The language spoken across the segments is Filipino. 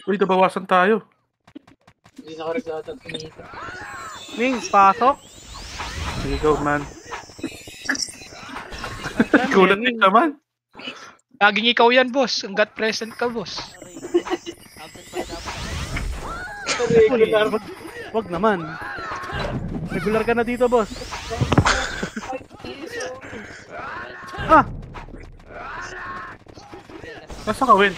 Uy, nabawasan tayo. Hindi nakaregata at pinita. Ning, pasok. Sige, go, man. Yan, Kulat Ning. din naman. Laging ikaw yan, boss. Ang God present ka, boss. Aray ko. Absent pala dapat ako. Regular. Wag naman. Regular ka na dito, boss. Ah! Nasa ka, Win?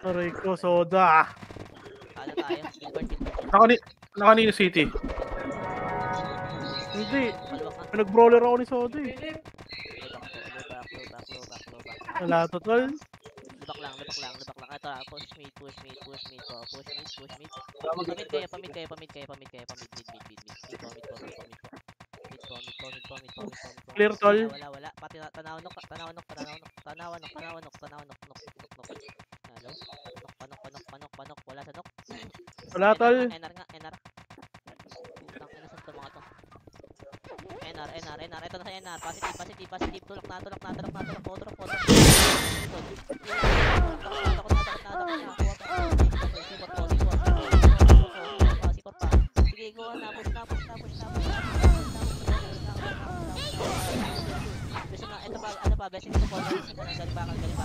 Aray ko, soda. Kala tayo. Gilbert. Nakanino City. Hindi. Palwak na. Pinag-brawler ako ni Soda eh. Low back. Wala to, tol. Lubak lang. Ito, push mid. Pamid kayo. Mid. Clear, tol. Wala. Pati tanawon. Hello. Panok. Wala sa nok. Wala, tol. NR. Putang ina sa mga to. NR. Ito na sa NR. Positive. Tulak na. Motor. Sige, go. Napos. Gusto na, ito pa, ano pa, best ito po. Galing bakal, tulak na.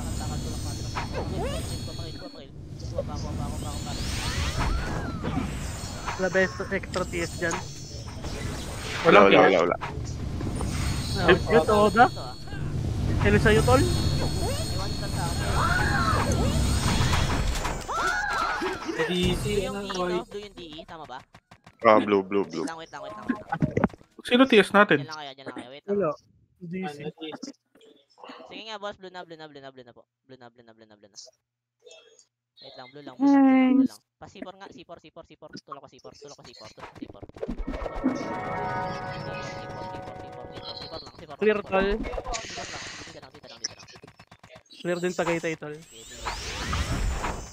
Pakil. Kuha pa. Wala best extra TS dyan. Wala. Yun, Soda. Hello sa'yo, tol. DC, Yung ano, DE, white. no? Blue yung DE, tama ba? Blue. Wait lang. Sino TS natin? Diyan lang kayo, wait lang. Wala. DC. Ano, DC. Sige nga, boss, blue na po. Blue na. Wait lang, blue lang. Pa C4 nga, C4. Tulak ko C4. Clear, tol. Dito lang. Clear din Tagaytay, tol.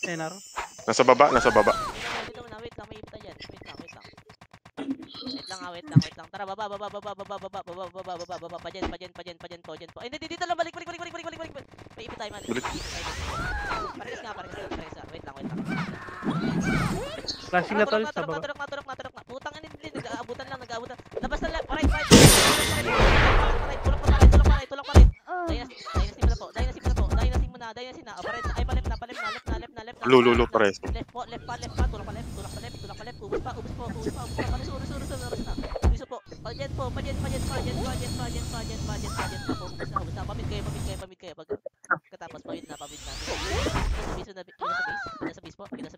NR. Nasa baba. Dito muna, wait lang, may ipita dyan. Wait lang. Wait lang. Tara, baba. Pajen. Ay, hindi, dito lang, balik. May ipita tayo, man. Pares nga. Wait lang. Flashing na, tol. Sa baba. Naturok na. Putang ina, nag-aabutan. Labas na left, right. Tulak pa rin. Dynasty muna. Palep na. Blue pares. Left pa. Tulak pa left. Ubus pa. Ubus po. Pajen. Ubus na. Pamit kayo. Pagkatapos, pamit na. Sa base po. Mid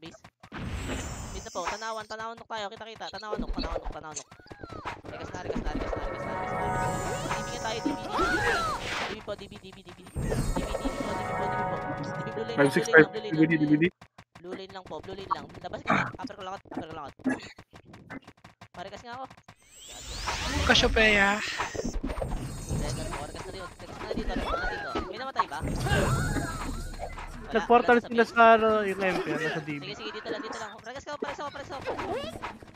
na po. Tanawan nok tayo. Kita. Tanawan nok. Regas na. Dibigyan tayo. DB po. DB blue lane. 565 DVD. Blue lane lang po. Labas ka. Upper ko lang. Marikas nga ako. Cassiopeia. Regas na dito. May namatay ba? Nag-portal sila sa yung MP, sa DB. Sige, dito lang. Regas ka, pares ako.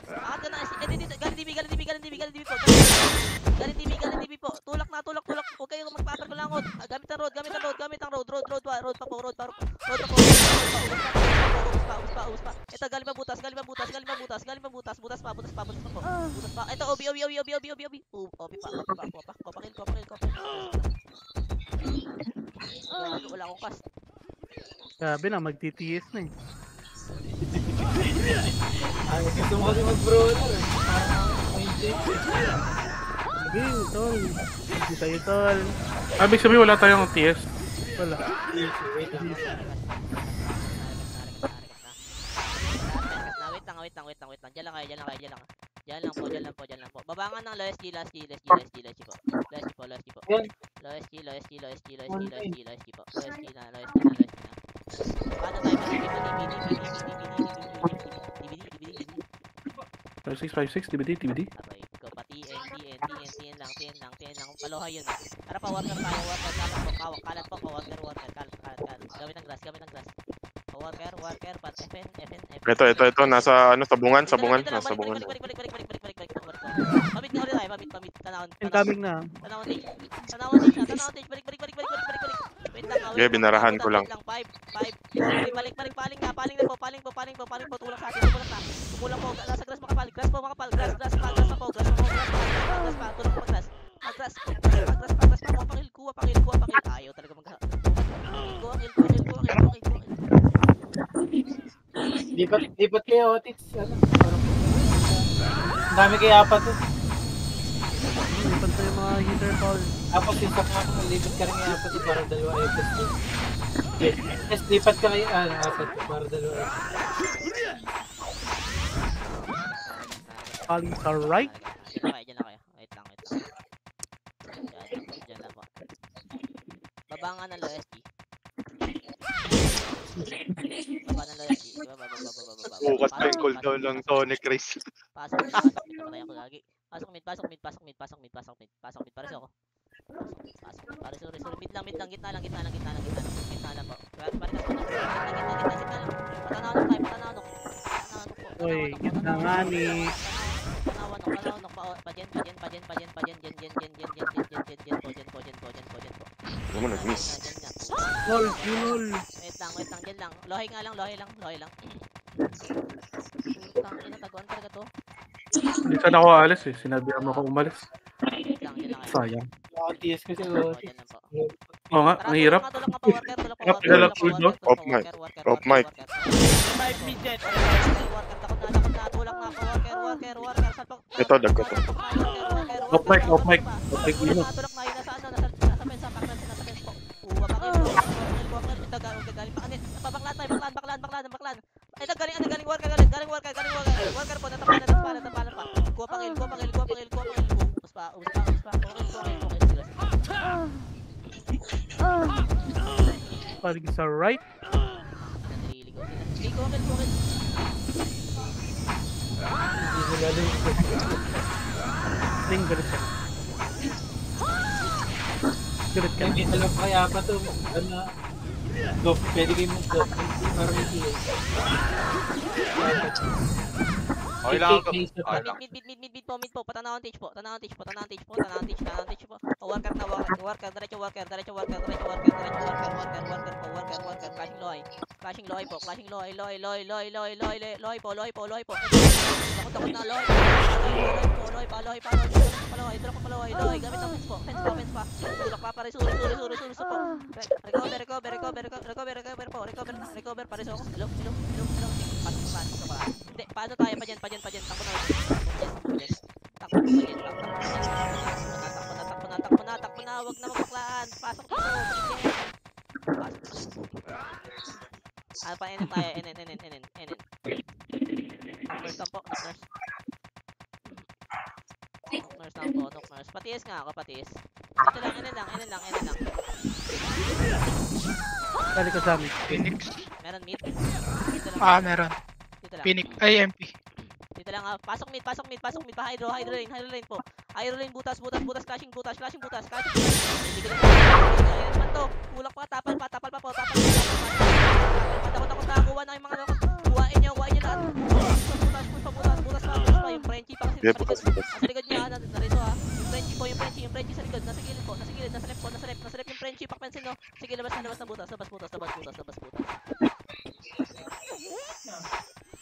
Angat ka na. Dito. Galing DB po. Galing DB po. Tulak na. Huwag kayo magpapakulangot. Gamit ang road. Road pa po. Ubus pa. Ito, galing pa butas. Butas pa po. Ito, OB. OB pa. Kopakil. Wala akong cast. Sabi na, mag-TTS na eh. Ay, gusto mo kasi mag-brawler eh. Sige, tol. Hindi tayo, tol. Ibig sabihin wala tayong TS. Wala. DC, wait lang. Wait lang. Diyan lang po. Babangan ng last G po. Last G po. Last G po. Paano tayo DVD? 5656 DVD. Abay, ikaw pati TN lang. Paloha yun. Tara pa, water tayo. Kalat po. Gamit ang grass. Water, pat, FN. Ito. Nasa sabungan. Balik. Pamit nga ulit tayo. Pamit. Tanawon. Incoming na. Tanawon stage. Balik. Wait lang. Okay, binarahan ko lang. 5, 5, balik, paling na po, tulak sa atin, tulak na. Kukulang po, nasa grass makapal, grass pa, grass pa, tulak po, grass po, grass pa, pakil. Ayaw talaga Lipat kayo, Otis. Ano? Ang dami kaya pa to. Lipat sa yung mga hitter call. Tapos isa pa ako, lipat ka rin kaya pa to para dalawa FS to. Yes, lipat ka kayo, apat to para dalawa FS. Paling sa right. Diyan na kayo. Wait lang. Diyan lang po. Baba nga ng low SG. Baba ng low SG. Baba. Bukas pa yung cooldown ng Sonic Race. Pasok patay ako lagi. Pasok mid. Pares ako. Sorry. Mid lang, gitna lang po. Gitna lang. Patanawon po. Uy, gitna nga ni. Panawon pa. Pajen po. Ano mo nag-miss? Lol. Wait lang, dyan lang. Lohay lang. Tangina, taguan talaga to. Hindi sana ako alis eh. Sinabihan mo ako umalis. Wait lang, dyan lang kayo. Sayang. Otis kasi Oo, Otis. dyan lang po. Oo nga, ang hirap. Tulak nga pa, worker. Off mic. Off mic. 5 mid jet. Takot na. Tulak na po, worker. Ito, dagko to. Off mic. Ino. Tulak na, nasa fence po. Uwa pa kayo. Galing pa kanil. Baklan. Ay, galing worker. Worker po, natapalan pa. Kuha pangil. Ubus pa. Paling sa right. Naliligaw sila. Kuha. Ning galit ka. Galit ka. Hindi alam pa kaya pa to. Ano? Go, pwede kayo mag-go. Para may kill. Okay lang ako. Mid po. Patanawang tage po. Worker na. Diretso worker. Clashing loy po. Loy po. Takot na loy. Loy pa. Gamit ang fence pa. Tulak pa pare. Suri po. Recover pare. So, hello. Pasok pa. Hindi, paano tayo? Pajan. Takbo na. Takbo na. Huwag na magbaklaan. Pasok na to. Ano pa, NN tayo. NN. Knock nurse. Knock nurse. Patiis nga ako, patiis. Ito lang, NN lang. Balik ka sa amin. Phoenix. Meron mid. Dito lang. Meron. Dito lang. Phoenix. Ay, MP. Dito lang. Pasok mid. Pa hydro lane po. Hydro lane butas. Clashing butas. Hindi ko naman to. Kulak pa, tapal pa po. Takot nakakuha na yung mga kuhain niyo lahat. Butas pa. Yung Frenchie pa kasi sa likod niya. Narito ha. Yung Frenchie sa likod. Nasa gilid po. Nasa left yung Frenchie. Pakpensin no. Sige, labas na butas.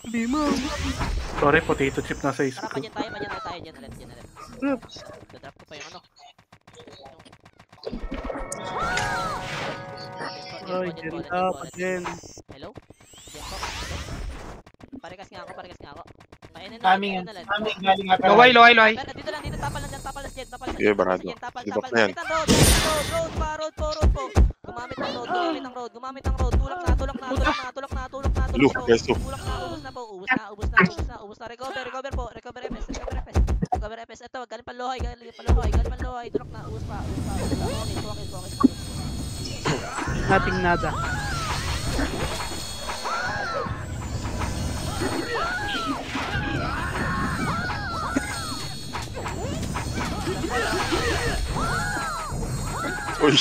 Hindi mo. Sorry, potato chip nasa isip Tara, ko. pajan tayo. Dyan na left. Dadrop ko pa yung ano. Ay, dyan. Hello? Dyan po. Parikas nga ako. Ayun Kami galing nga pala. Loy. Dito lang, tapal lang, Jen. Sige, barado. Ibak na yan. Road po. Gumamit ng road. Tulak na. Lu, yeso. Tulak na, ubus na. Recover po. Recover FS. Ito, galing pa lohay. Tulak na, ubus pa. Focus. Nothing nada. Uy.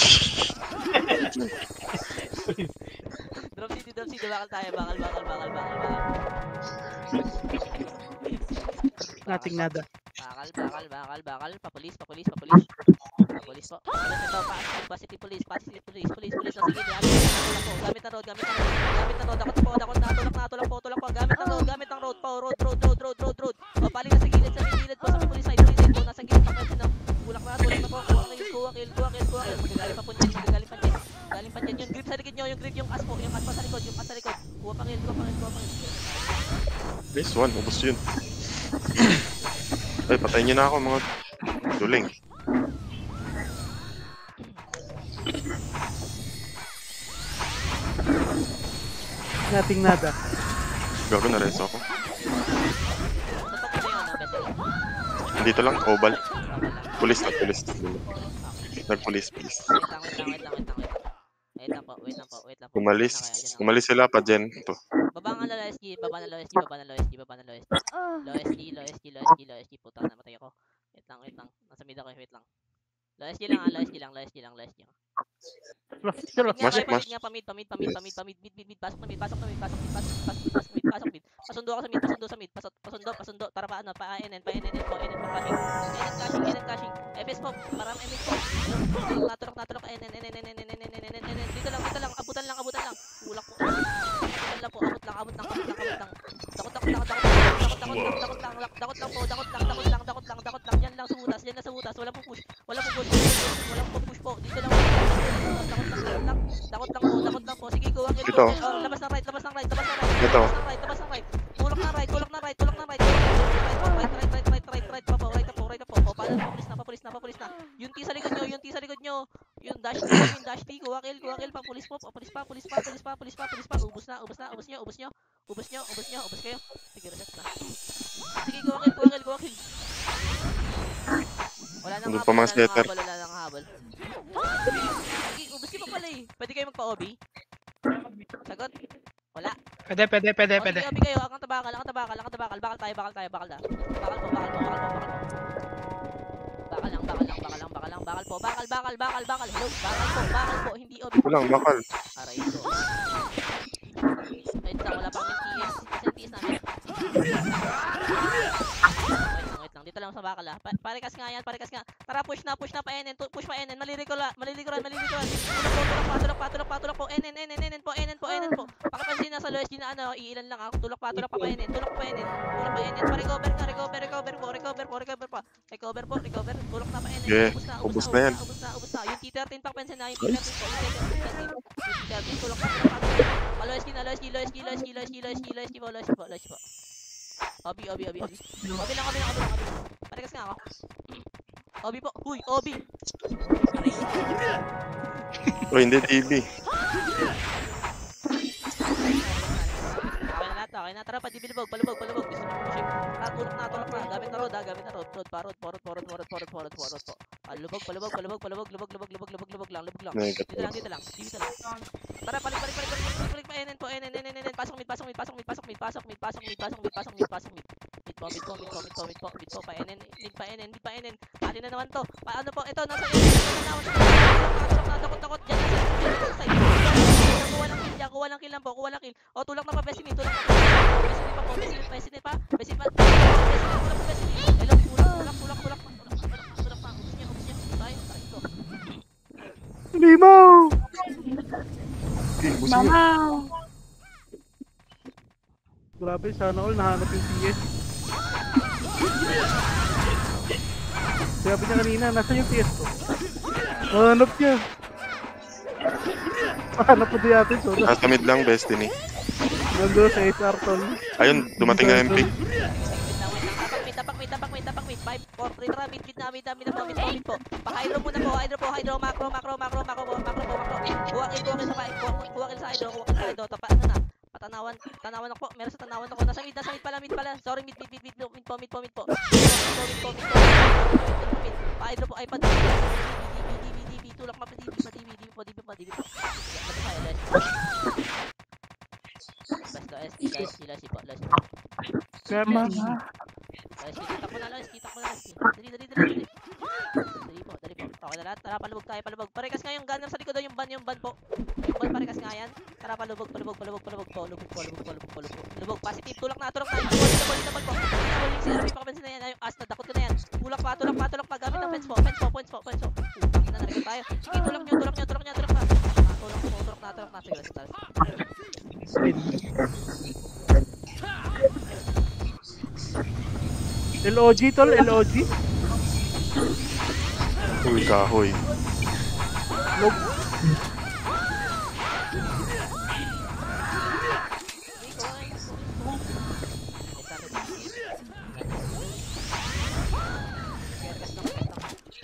Drop city. Bakal tayo. Nothing nada. Bakal. Papulis. police po. Ito, positive police. O sige, gamit ang road. Gamit ang road. Tulak po. Gamit ang road po. Road. O, paling nasa gilid po sa police side po. Nasa gilid pa kasi no. Tulak na po. Kuha kill. Magaling pa dyan. Galing pa dyan. Yung grip sa likod nyo, yung as pa sa likod. Kuha pa kill. Nice one, ubos yun. Ay, patayin niyo na ako mga duling. Nothing nada. Gago na res ako. Saan po kayo, Bessie? Dito lang, oval. Pulis. Nagpulis. Wait lang po. Umalis sila pa dyan. Ito. Baba ng low SG. Low SG. Puta, namatay ako. Wait lang. Nasa mid ako, wait lang. Low SG lang. Mas. Pamid. Pasok na mid. Pasundo ako sa mid. Pasundo. Tara pa, NN po. NN caching. FS po, parang MX po. Natulok. NN. Dito lang. Abutan lang. Ulak po. Abot lang. Dakot lang. Yan lang sa butas. Walang push po. Dito lang. Dakot lang po. Sige, go. Ito. Labas ng right. Ito. Labas ng right. Tulak na right. Right pa po. Papulis na. Yung T sa likod nyo. Yung dash T. Kuha kill. Papulis pa. Ubus nyo. Ubus kayo. Sige, reset na. Sige, kuha kill. Wala nang Nandun pa mga sniper. habol. Sige, ubus nyo pa pala eh. Pwede kayo magpa-OB? Sagot? Wala. Pwede. Sige, OB kayo. Ang tabakal. Bakal tayo. Bakal po. Hello, bakal po. Hindi OB. Ito lang, bakal. Aray ko. Wait lang, wala pang TS. Kasi TS namin. Wait lang. Dito lang sa bakal ah. Parikas nga yan. Tara, push na pa NN. Push pa NN. Malilikuran. Tulak po. NN po. Pakipansin na sa low SG na iilan lang ako. Tulak pa NN. Recover pa. Tulak na pa NN. Yeah, ubos na yan. Ubos na. Yung T13 pakipansin na. Yung T13 tulak pa. Low SG po. Obi lang. Parikas nga ako. Obi po. Huy, Obi. Oh, hindi DB. Okay na. Tara pa, palubog. Gusto mo push. Tulak na. Gamit na road. Road pa. Lubog lang. Dito lang. Tara, balik pa NN po. Pasok mid. Mid po pa NN. Pati na naman to. Paano po? Ito, nasa takot. Diyan nasa side. Kuha lang kill lang po. O, tulak na pa, Bessie. Tulak pa. Hello, tulak pa. Tayo, ito. Limaw! Okay, ubusin niyo. Grabe, sana all nahanap yung PS. Sabi niya kanina, nasa yung PS ko? Nahanap niya. Nahanap po di atin, so Nasa mid lang, Destiny. nandun sa HR tol. Ayun, dumating na MP. Tapak mid. 5, 4, 3, tara, mid po. Pa-hydro muna po. Hydro, macro. Kuha kill sa hydro. Tapa, ano na. Tanawan ako po. Meron sa tanawan ako. Nasa mid pala. Sorry, mid po. Pa-hydro po. Ay, pa. DB. Tulak pa. DB po. Basta SG po. Kama. Kita ko na lang. Dali po. Okay na lahat. Tara, palubog tayo. Parikas nga yung gunner sa likod. Yung ban po. Yung ban parikas nga yan. Tara, palubog po. Lubog. Positive. Tulak na. Double po. Yung CRP pakipansin na yan. Yung as na dakot ko na yan. Tulak pa. Gamit ang fence po. Utang na. likod tayo. Sige, tulak nyo. Tulak na. Tulak na. Sige, LOG tol, LOG. Uy, kahoy.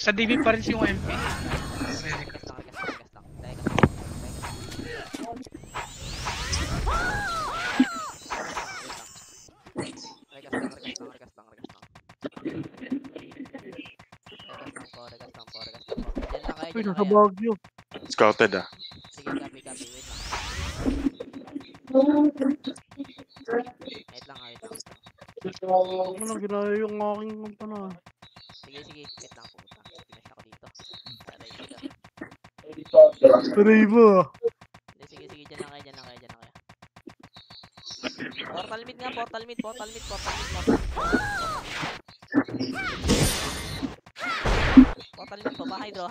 Sa DB pa rin si yung MP. Uy, nasa Baguio. Scouted ah. Sige, copy. Wait lang. Ano nang ginaya yung aking ano? Sige. Wait lang, pumunta. Finish ako dito. Tuloy mo. Sige. Dyan lang kayo. Portal mid nga. Portal mid. Portal mid po ba? Hydro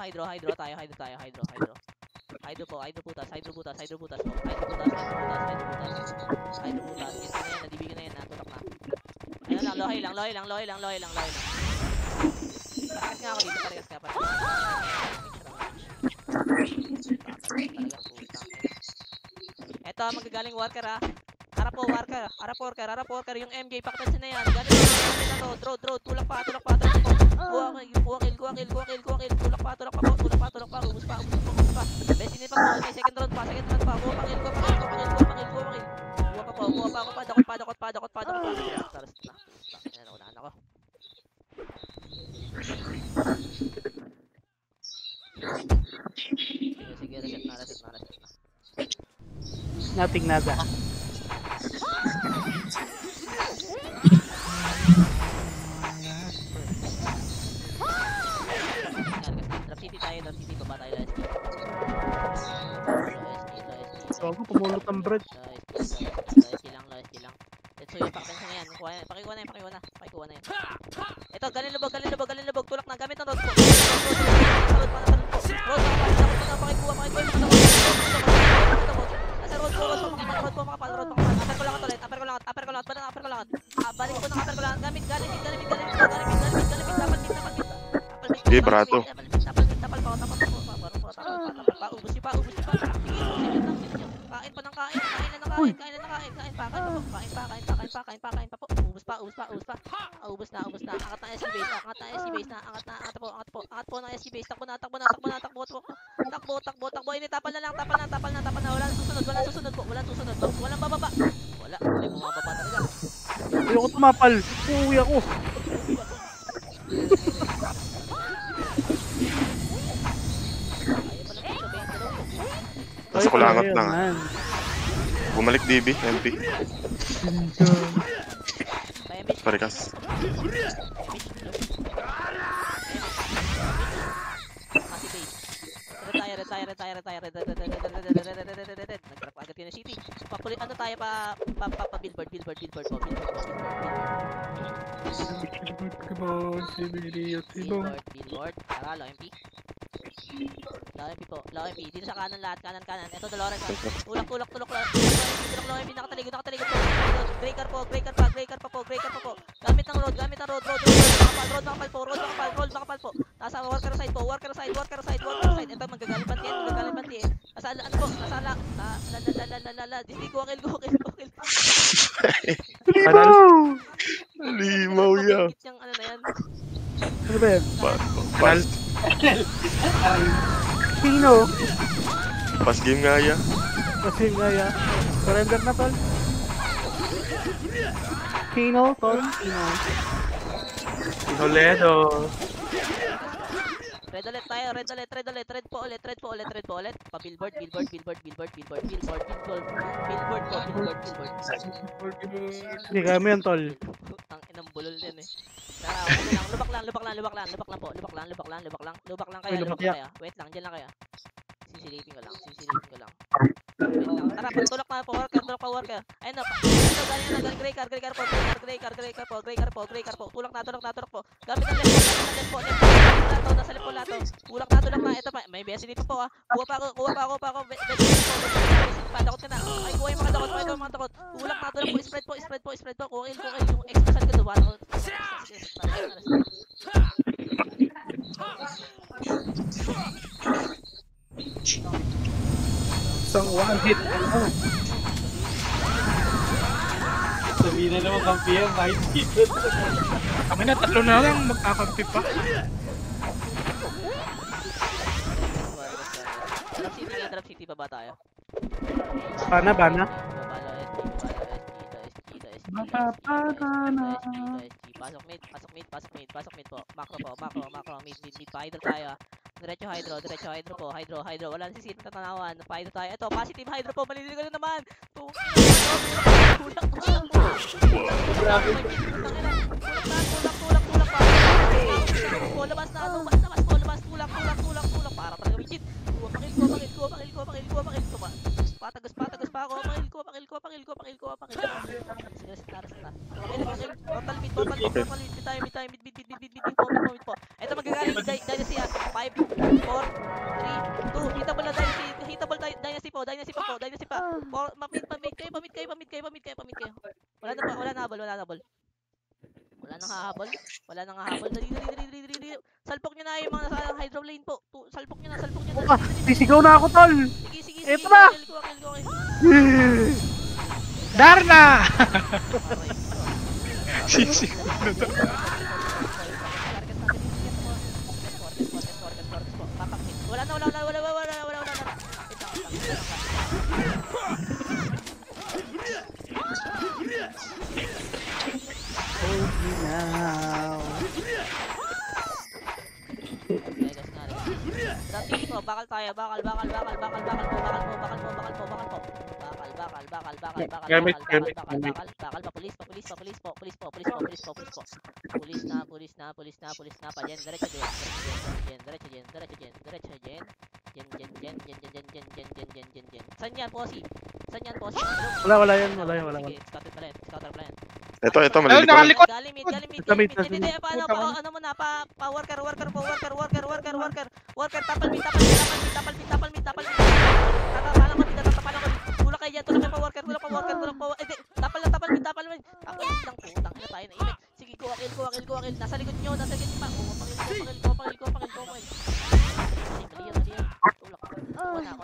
tayo. Hydro butas. Hydro butas. Yan na yan. Nadibigin na yan. Natulak na. Ayun lang. Lohay lang. Paragas nga ako dito. Paragas ka. Eto, magagaling worker ha. Harap worker. Yung MJ, pakipansin na yan. Ganito na road. Tulak pa. Kuwakil. Tulak pa. Ubus pa. Best ini pa po. May second round pa. Kuwakil. Kuha pa. Dakot pa. Taras na. Ayan, unahan ako. Sige, reset na. Nothing nada. Drop city baba tayo last. Bago pumulot ang bread. Last lang. Let's yung pakipansin na yan. Pakikuha na yan. Ito, galing lubog. Tulak na, gamit ng road po. Road na, pakikuha. Nasa road po, makapal. Upper ko lang. Balik ko ng upper ko lang. Gamit. Dapat mid. Di, brato. Tapal pa. Ubus pa. Kain pa ng kain. Kain pa po. Ubus pa. Ubus na. Angat na SC base. Angat po ng SC base. Takbo. Ini tapal na. Walang susunod po. Walang bababa. Wala bumababa talaga. Ayoko tumapal. Uuwi ako. Nasa kulangot lang. Man. Bumalik DB, MP. Parikas. Retire. Nag-drop agad yun ng city. Ano tayo pa billboard po. Billboard. Tara, low MP. Low MP. Dito sa kanan lahat. Kanan. Ito, Dolores. Tulak. Low MP. Nakataligod po. Breaker pa po. Gamit ng road. Road makapal po. Nasa worker side po. Ito, magagaling panti. Nasa Hindi ko kill. Limaw ya. Yung ano na yan. Ano ba yan? Pas Pino. pas game nga ya. Kasi nga ya. Surrender na tol. Pino, tol. Toledo. Red ulit tayo. Red po ulit. Pa-billboard. Hindi kaya mo yan tol. Ang inang bulol din eh. Lubak lang kayo. Wait lang, dyan lang kaya. Sisilipin ko lang. Wait lang. Tara, tulak na po, worker, tulak pa, worker. Ayun na, galing gray car po, tulak na po. Gamit ang left po, nasa left po lato. Tulak na, ito pa, may BS dito po ah. Kuha pa ako, padakot ka na. Ay, kuha yung mga dakot. Tulak po, spread po, kukil, yung extra saan ka doon. Isang one hit. Sabihin na naman kampiyan, kahit dito. Kami na, tatlo na lang magkakampi pa. Drop city pa ba tayo? Bana. Pasok mid po. Macro, mid pa hydro tayo. Diretso hydro po. Hydro. Wala na si Sid tatanawan. Pa hydro tayo. Ito, positive hydro po. Maliligo na naman. Tulak po. Labas na. Tulak. Para talaga legit. Pakil ko. Patagas pa ako. Pakil ko. Sige, taras na. Total mid po. Ito magagaling Dynasty 5, 4, 3, 2. Hitable Dynasty pa. Pamit kayo. Wala na habol. Wala nang hahabol. Dali. Salpok nyo na yung mga nasa hydro lane po. Salpok nyo na. Sisigaw na ako, tol. Sige. Eto na! Kill. Darna! Sisi. Wala na. Dati po, bakal tayo. Bakal po. Gamit. Bakal pa, pulis na. Pa dyan, diretso dyan. Saan yan, Posi? Wala yan. Sige, scouter pala yan. Ito, Ayun, malilikod. nakalikod. Galing mid. Gamit. Hindi, paano muna, pa worker, tapal mid. Tatapalan ko, tulak kayo dyan, tulak pa worker, hindi, tapal mid. Putang ina tayo na imik. Sige, kuwakil, nasa likod nyo pa. Pakil. Mali yan. Tulak. Ako na.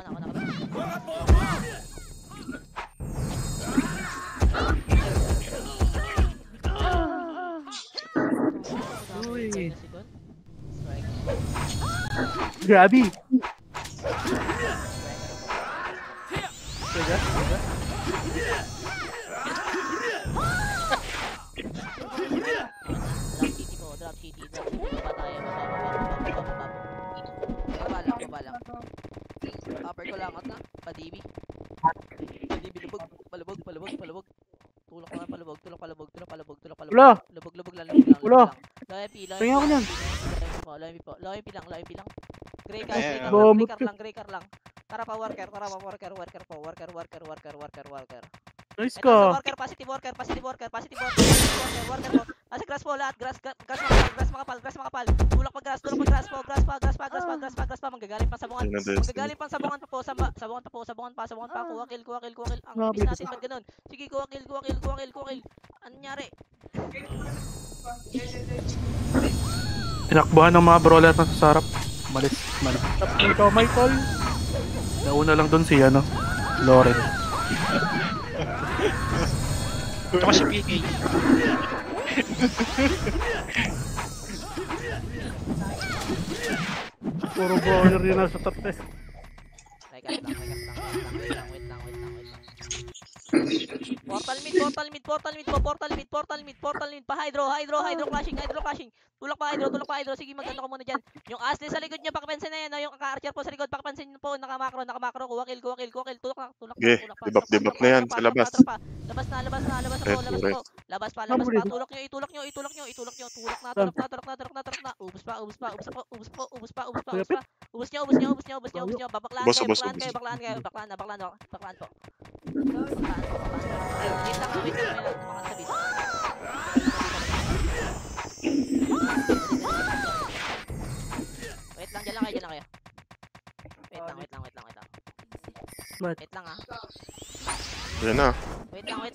Uy. Grabe. Drop city. Baba tayo. Baba lang. Upper ko lang na. Padibi lubog. Tulak na palubog. Wala. Lubog lang. Wala. Loyalty Tingnan ko niyan. Loyalty lang. Gray car lang. Tara pa worker. Nice Ito, ka. worker, positive worker. Nasa grass po lahat, grass makapal. Tulak pa grass pa, manggagaling pa sabungan. Manggagaling pa sabungan pa po, sabungan pa. Kuwakil. Ang bis natin ba't ganun? Sige, kuwakil. Ano nangyari? Tinakbuhan ng mga brawler na sa sarap. Malis. Ikaw, Michael. Nauna lang doon si Loren. Ito si PK. Puro brawler yun nasa top eh. Wait lang. Portal mid. Pa hydro clashing. Tulak pa hydro. Sige, magano ko muna dyan. Yung Ashley sa likod niya, pakipansin na yan. Yung ka-archer po sa likod, pakipansin po. Nakamakro. Kuwakil. Tulak pa. Debak na yan sa labas. Labas na po. Labas pa. Itulak nyo. Tulak na. Ubus pa. Ubus nyo. Babaklaan Ubus, kayo, ubus, baklaan ubus. kayo, baklaan po. Baklaan po. Wait lang, may mga sabis. Wait lang, dyan lang kayo. Wait lang. Ba't? Wait lang ah. Yan na. Wait lang.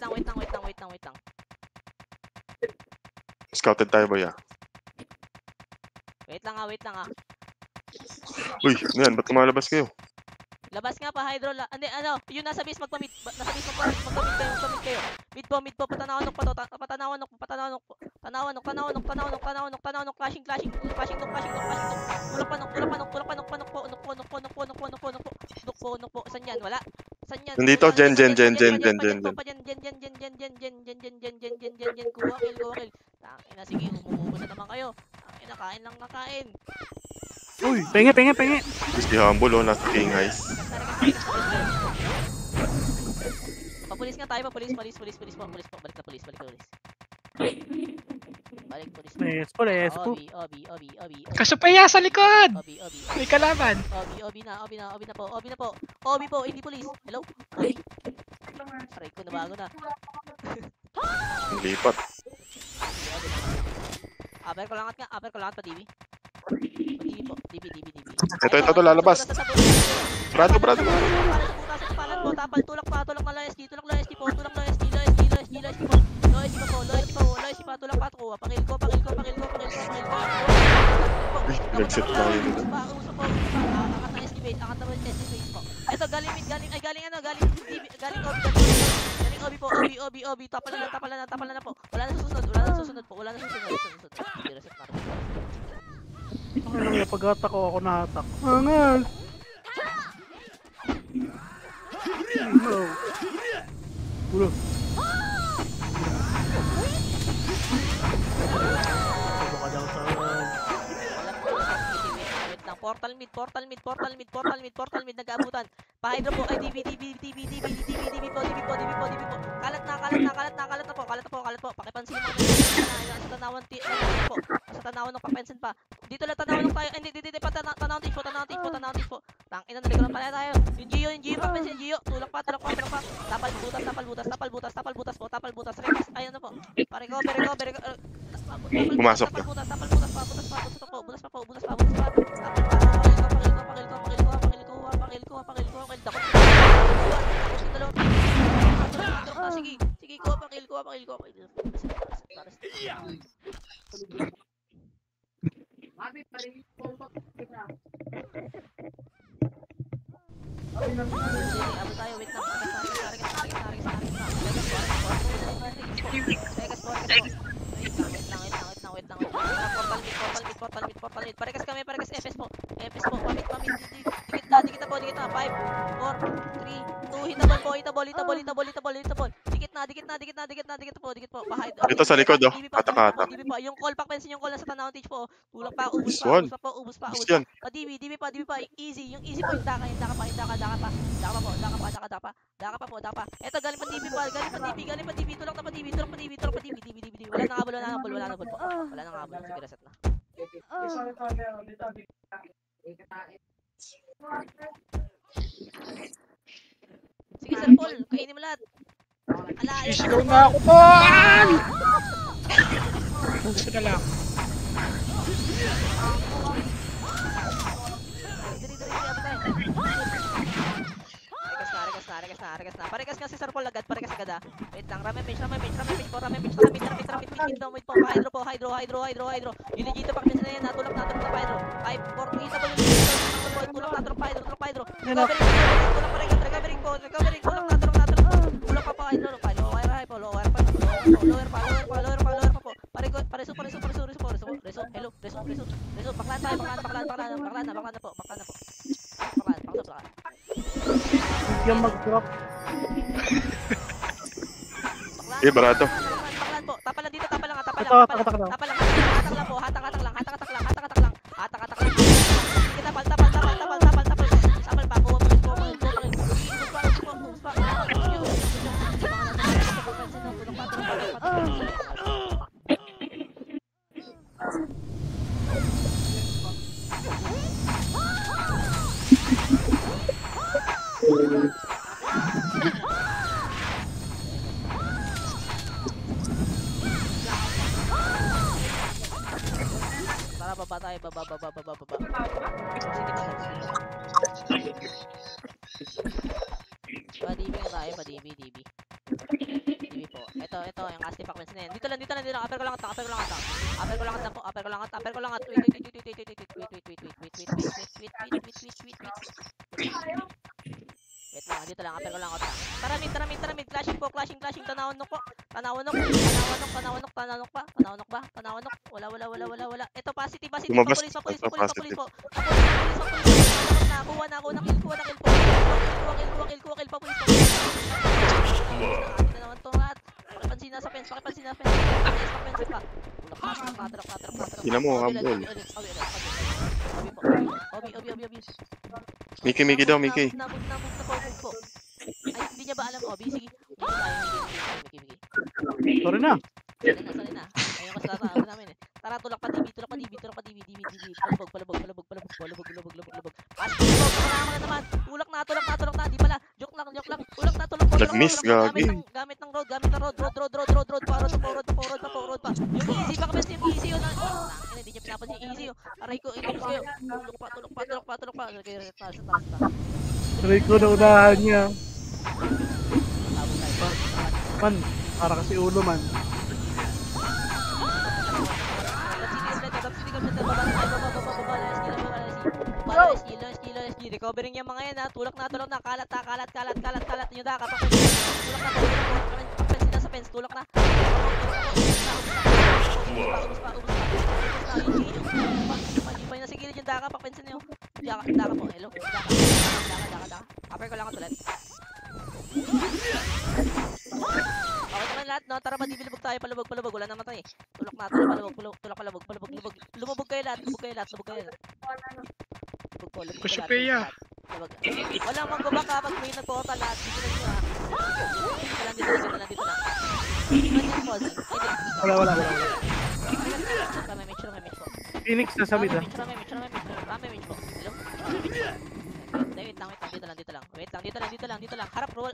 Scouted tayo ba ya? Wait lang ah. Uy, ano yan? Ba't lumalabas kayo? Labas nga pa, Hydro. Hindi, ano, yung nasa base magpa-mid. Nasa base magpa-mid kayo. Mid po. Patanawanok pa to. Patanawanok. Clashing. Tulak po. San yan? Wala. Nandito, Jen. Kuha, kill. Tangina, sige, umubos na naman kayo. Tangina, kain lang nakain. Uy, penge. Si Humble, oh, nasa King High. Papulis nga tayo, papulis po. Balik na pulis. Balik pulis. Les po. Obi. Kasupaya sa likod! Obi. May kalaban. Obi na po. Obi po, hindi pulis. Hello? Obi. Aray ko, nabago na. Lipat. Upper ko langat pa, DB. DB. Ito, lalabas. Brado. Tapal, tulak na lang SD po. Low SD pa, tulak pa, kuha. Pakil ko. Uy, nag-set tayo dito. Usap po. Akat na SD base po. Ito, galing Obi. Tapal na po. Wala na susunod po. Reset na. Ang lang pag-attack ako na-attack. Angal! Ulo. Baka daw sa... Wait lang. Portal mid. Nag-aabutan. Pa-hydro po. Ay, DB po. Kalat na po. Pakipansin mo na sa tanawan po. Sa tanawan ng papensin pa. Dito lang tanawan ng tayo. Hindi pa tanawan po. Tangina na ligaw pala tayo. Yung Gio papensin Gio. Tulak pa. Tapal butas. Rekas. Ayun na po. Recover. Pumasok ka. Tapal butas pa. Pakil ko. Sige, pakil ko. Abot tayo, wait lang. Wait lang. Portal mid. Parekas kami, FS po. Pamit. Dikit na. 5, 4, 3, 2, hitable. Dikit po. Bahid. Ito sa likod, oh. Atak. Yung call pa, pensin yung call nasa tanaw teach po. Tulak pa, ubus pa. Yan. DB pa. Easy. Yung easy po yung daka pa. Daka pa. Eto, galing pa DB. Tulak na pa DB. Wala nang habol po. Sige, reset na. Sige, Sir Paul, kainin mo lahat. Sisigaw na ako, Paul! Gusto na lang. Rekas na. Parekas nga si Sir Paul agad ah. Wait lang, rame page po. Wait po, hydro. Yung legito pa kasi na yan, natulak na hydro. 5, 4, 3, tulak na hydro. Recovering po. Tulak pa hydro. Lower pa po. Pareso. Reso. Baklan na po. Yung mag-drop. Brado. Baklan po. Tapal lang dito. Tapal lang. Hatak lang. Sige, tapal pa. Kuha po. tayo, baba. Sige pa. Pa-DB na tayo, pa-DB. DB po. Ito, yung Asti Pacmans na yan. Dito lang. Upper ko lang at. Wait lang, dito lang, upper ko lang at. Taramid. Clashing. Tanawonok pa. Wala. Ito, positive. Lumabas. Police po. Positive. Nakuha na ako ng kill po. Kill pa, police po. Ito naman to, Mat. Pakipansin na sa fence. Pakipansin pa. Tulak. Ina mo, humble. Obi. Miki daw, Miki. Nabog po. Ay, hindi niya ba alam, Obi? Sige. Miki. Sorry na. Sorry na. Ayun kasi tatawa namin eh. Tara, tulak pa DB. Palabog. Wala naman. Tulak na. Di pala. Joke lang. Tulak na. Nag-miss, gagi. Gamit ng road. Road pa. Yung easy, baka best yung easy yun. Hindi niya pinapansin yung easy yun. Aray ko, inubos kayo. Tulak pa. Taas. Try ko na unahan niya. Man, para kasi ulo man. Recovering yung mga yan ha. Tulak na. Kalat nyo da. Tulak na. Ubus pa. Hindi pa yung nasa gilid yung daka. Papansin nyo. Daka po. Hello. Daka. Upper ko lang at ulit. Okay naman lahat, no? Tara, madibilibog tayo. Palubog. Wala naman tayo eh. Tulak na. Palubog. Lumubog kayo lahat. Push up ya. Walang manggubak ha. Pag may nagpota lahat. Dito lang nyo ha. Dito lang. Wala. May match po. Phoenix na sa mid ah. May match po. Hello? Wait lang. Dito lang. Harap Laurel.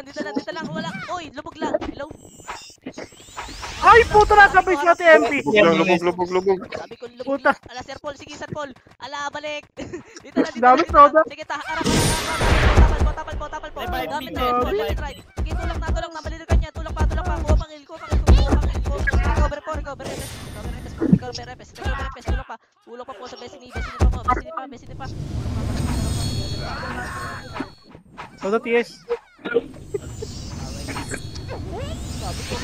Dito lang. Wala. Oy, lubog lang. Hello? Ay, puto na sa base natin, MP. Lubog. Sabi ko lubog Puta. lang. Ala, Sir Paul. Sige, Sir Paul. Ala, balik. Dito lang. Dami soda. Sige, harap. Tapal po. Gamit right. Sige, tulak na. Balilir ka niya. Tulak pa. Kuha pangil. Recover. Repes. Tulak pa po sa Besini pa. Soda TS. Sabi ko,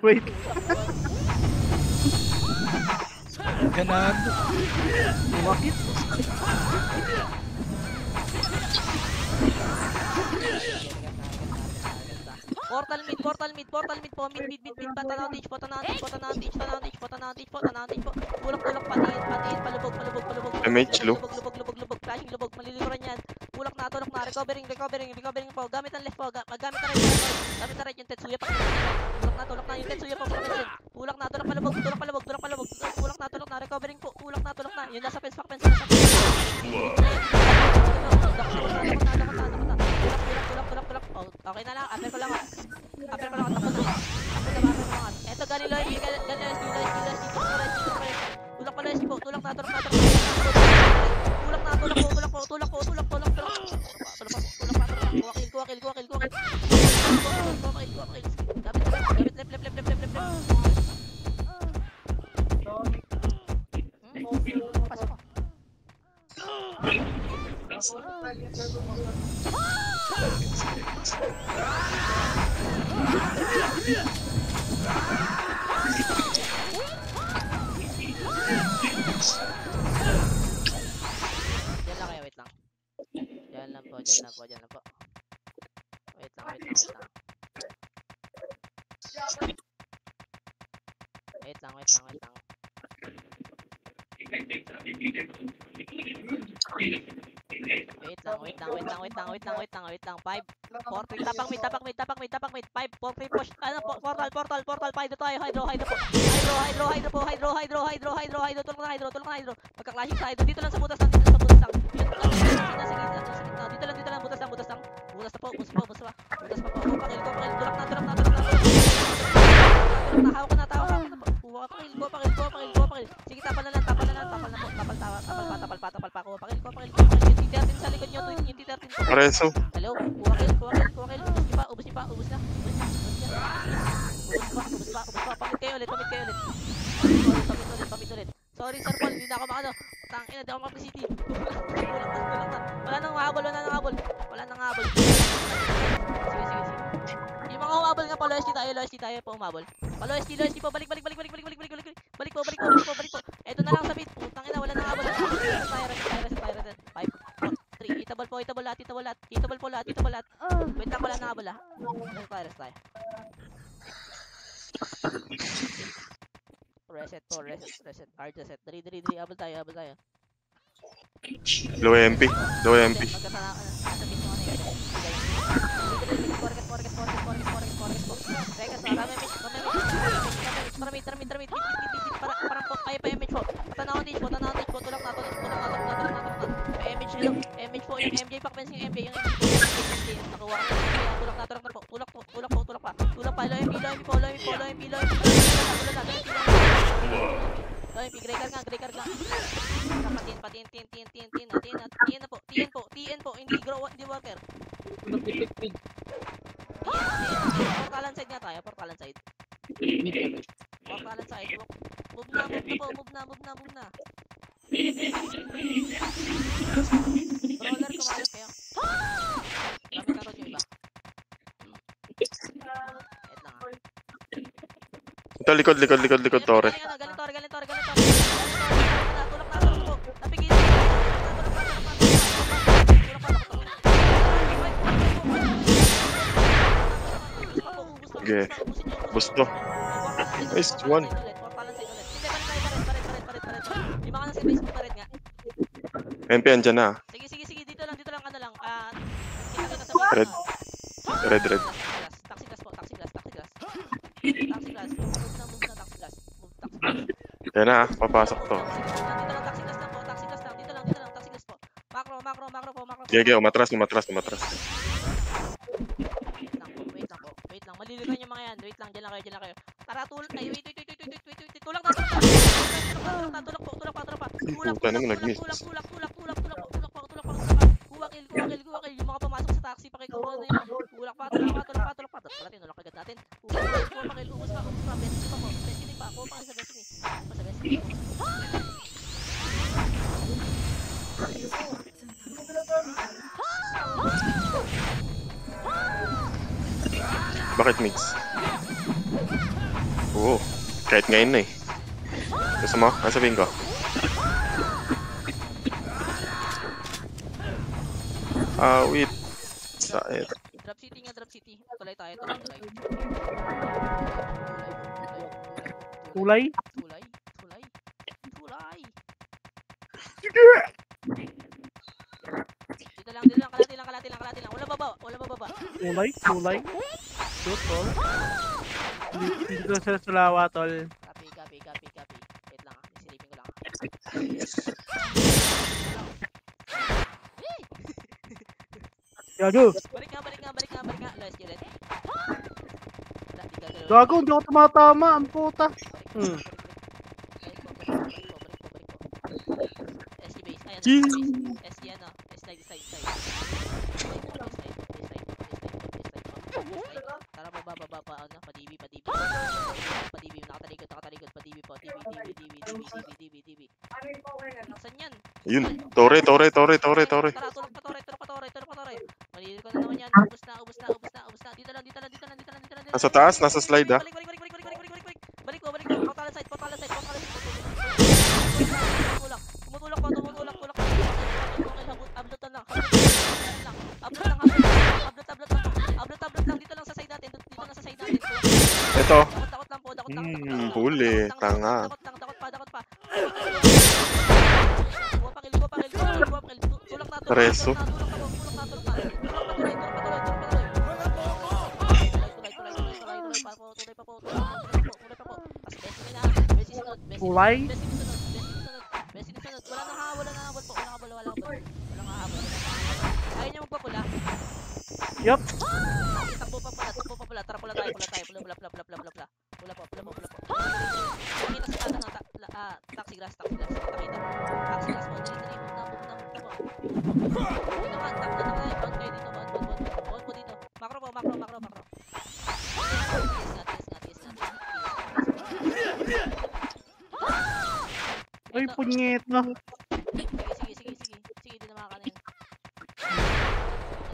Wait. Ganado. Bakit? Portal mid po. Mid. Tanaw ditch po. Tulak, patiin, palubog. MH, low. Lubog, flashing lubog, malilikuran yan. Tulak na, recovering po. Gamit ang left po, gamit na right yung Tetsuya pa. Tulak na yung Tetsuya po. Tulak na, palubog. Tulak na, recovering po. Tulak na. Yun nasa fence. Tulak. Okay na lang, upper ko lang. Tapos na. Eto, galing lang. Tulak pa lang po. Tulak na. Diyan lang po. Wait lang. Wait lang. 5, 4, 3, tapang mid. 5, 4, 3, push. Ano po? Portal. 5 dito tayo. Hydro po. Hydro. Tulak na hydro. Magka-clashing sa hydro. Dito lang sa butas lang. Dito lang. Butas lang. Butas na po. Butas pa. Pakil. Tulak na. Hawak na po. Huwag ka pakil. Reso. Hello, kuha kill. Ubus niyo pa. Ubus na. Ubus pa. Pamit kayo ulit. Pamit ulit. Sorry, Sir Paul, hindi na ako makano. Tangina, di ako mag-city. Tulak na. Wala nang habol. Sige. Yung mga humabol nga, pa-loyalty tayo pa humabol. Pa-loyalty po, balik po. Eto na lang sa mid. Putang ina, wala nang habol. Reset tayo. 5, 4, 3. Hitable lahat. Hitable po lahat. Wait lang, wala nang habol ah. Reset tayo. Reset. Hard reset. Dali. Habol tayo. Low MP. Magkasama ka na. Sa mid yung ano yun. Forget. Regas, Tramit. Parang po, kaya pa image po. Tanawang dish po. Tulak na. Image po, yung MJ pack fence yung MJ. Nakuha ka na. Tulak pa. Low MP po. Gray card nga. Patin. TN po. Hindi worker. Mag-tipid. Portalan side nga tayo. Portalan side. Move na. Brawler, kumalat kayo. Gamit na road yung iba. Wait lang ah. Ito, likod, Tore. Galing Tore. Tulak na po. Napigil. Okay. Gusto. Nice one. Yung mga nasa Facebook pa rin nga. MP, andyan na. Sige. Dito lang. Kita sa Facebook. Red. Taxi class. Move na, taxi class. Yan na, papasok to. Dito lang, taxi class lang po. Dito lang, taxi class po. Macro po. Sige, umatras. Wait lang. Malilikan yung mga yan. Wait lang, dyan lang kayo. Tara, tulak. Ay, wait. Tulak na. Tulak pa. Puta naman, nag-miss. Tulak. Kuha kill. Yung mga pumasok sa taxi, pakikuha na yun. Tulak pa. Wala, tinulak agad natin. Kuha pa kill. Ubus pa. Destiny pa. Kuha pa sa Destiny. Bakit mix? Oo, kahit ngayon na eh. Gusto mo? Ano sabihin ko? Wait. Drop city. Tulay tayo. Tulay? Dito lang. Kalati lang. Wala baba. Tulay? Shoot, tol. Dito sa Sulawa, tol. Copy. Wait lang ah. Isilipin ko lang. Gago. Balik nga. Last ulit. Gago, hindi ako tumatama. Ang puta. SG base. Ayan. SG ano. Slide. Tara baba pa ano. Pa-DB. Nakatalikod. DB. Saan yan? Yun, Tore. Tara, tulak pa Tore. Malilil ko na naman yan. Ubus na. Dito lang. Nasa taas, nasa slide ah. Balik ko. Portalan side. Tumutulak pa. Ablot lang. Dito lang sa side natin. Ito. Dakot lang po. Huli, tanga. Dakot pa. Kuha pa kill. Tulak na. Reso. Tulay? Best sunod. Wala nang habol po. Walang habol. Ayaw niya magpapula. Yup. Takbo pa pula. Tara pula tayo. Pula. Nakita sa taas ng taxi glass. Nakita. Taxi glass mo. Dali. Move na po. Dito nga, tap na tayo. Kayo dito. punyeta. Sige, di na makakanin.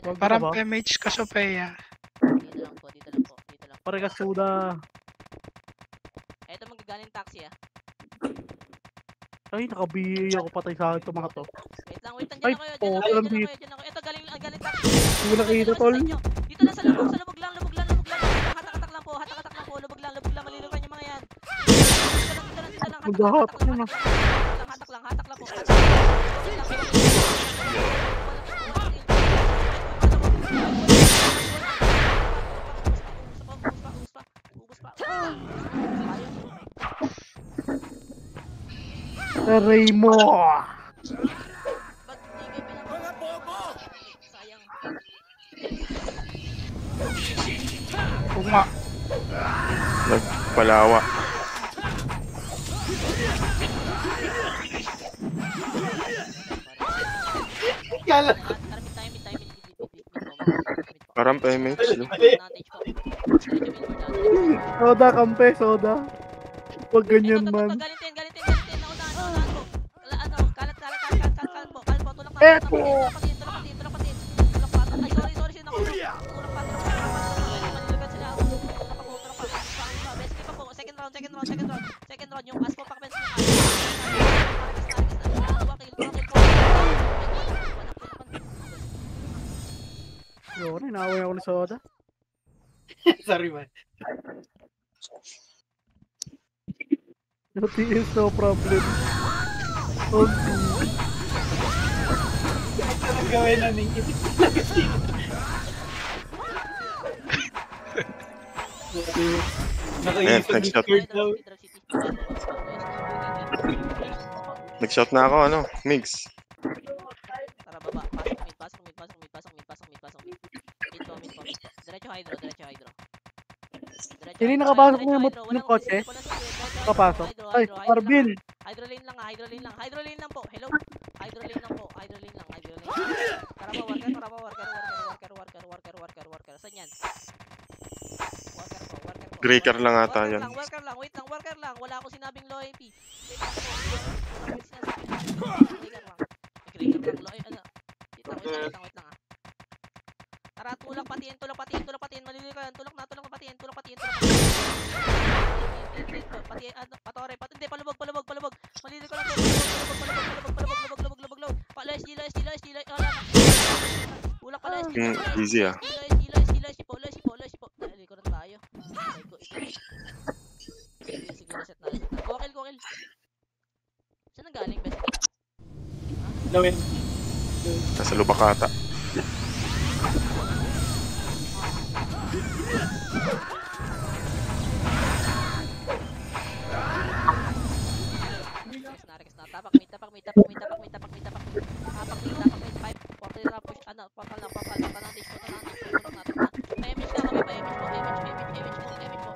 Wag Parang ka ba? MH ka, Sophia. Dito lang po. Pare ka soda. Eto magagaling taxi ah. Ay, nakabihi ako patay sa akin itong mga to. Wait lang, Ay, dyan lang kayo. Eto galing taxi. Hindi ko nakita, tol. Dito lang sa lubog lang. Hatak-hatak lang po. Lubog lang. Malilukan yung mga yan. Dito lang. Maghahatak na na. Hatak lang po. Ubus pa. Aray mo! Ba't hindi kayo pinapagawa? Sayang. Uma. Nagpalawa. Kala. Parang PMH. No? Soda, kampe, soda. Huwag ganyan man. Galintin. Naunahan po. Kalat po. Tulak na. Eto! Tulak patiin. Tulak pa. Ay, sorry, sinako. Tulak pa. Manilugan sila. Tulak pa. Basic pa po. Second round. Yung as po, pakbens mo. Yun, inaaway ako ni soda. Sorry man. No TS, no problem. Okay. Ano gawin na ninyo? Ayan, Nakaisip nag-shot. Discord daw. Nag-shot na ako, ano? Migs. Tara, baba. Pasok mid. Mid po. Diretso hydro. Hindi nakapasok mo yung kotse? Kapasok. Ay, Marvin! Hydro lane lang. Hydro lane lang po. Hello. Hydro lane lang. Tara po, worker. Saan yan? Worker po. Breaker lang ata yan. Worker lang. Wala akong sinabing low AP. Breaker lang. Wait lang ah. Tara, tulak patiin. Maliliw ka yan. Tulak na patiin. Patore. Hindi, palubog. Maliliw ka lang. Palubog. SG. Ulak pala SG. Easy ah. SG po. Dali ko na tayo. Sige, reset na. Kokil. Saan nanggaling, best? Lawin. Nasa lubakata. Rex na. Tapak mid. 5, 40 na push. Papal na. Tanandis po. MH na kami. MH po.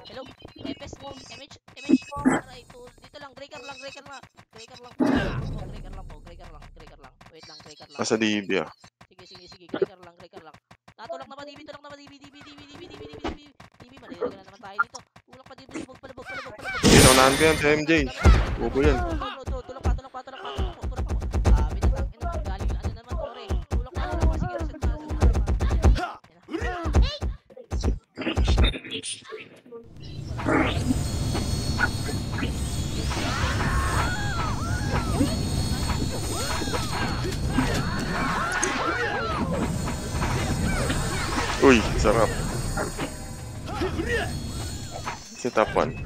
Hello. FS mo. MH. Aray, dito lang. Breaker lang. Breaker lang po. Wait lang. Nasa DB ah. Sige. Breaker lang. Natulak na ba DB? DB, maliligo na naman tayo dito. Tulak pa DB. Palubog. Pinaunahan ko yan sa MJ. Bobo yan. Tulak pa. Binatang ina. Galing ano naman, Tore. Tulak na. Sige, reset na. Uy, sarap. Si top 1.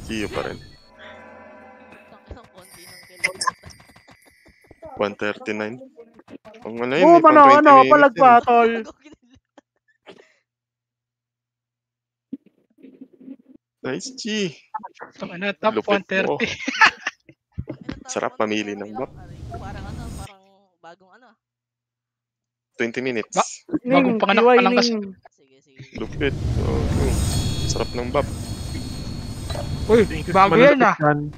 See you pa rin. Isang konti ng kill. 139. Ang ano yun, Oo, may pang 20 minutes palagpa, yun. tol. Nice G. Top Lupit mo. 130. Sarap mamili ng map. Parang bagong 20 minutes. Bagong panganak pa lang kasi. Sige. Lupit. Oh, sarap ng bab. Uy, bago yan ah. Yan.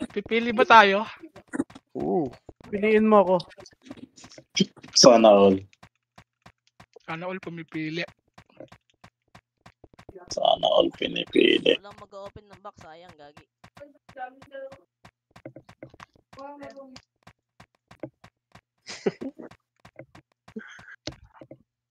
Pipili ba tayo? Piliin mo ako. Sana all. Sana all pumipili. Sana all pinipili. Walang mag-open ng box, sayang, gagi.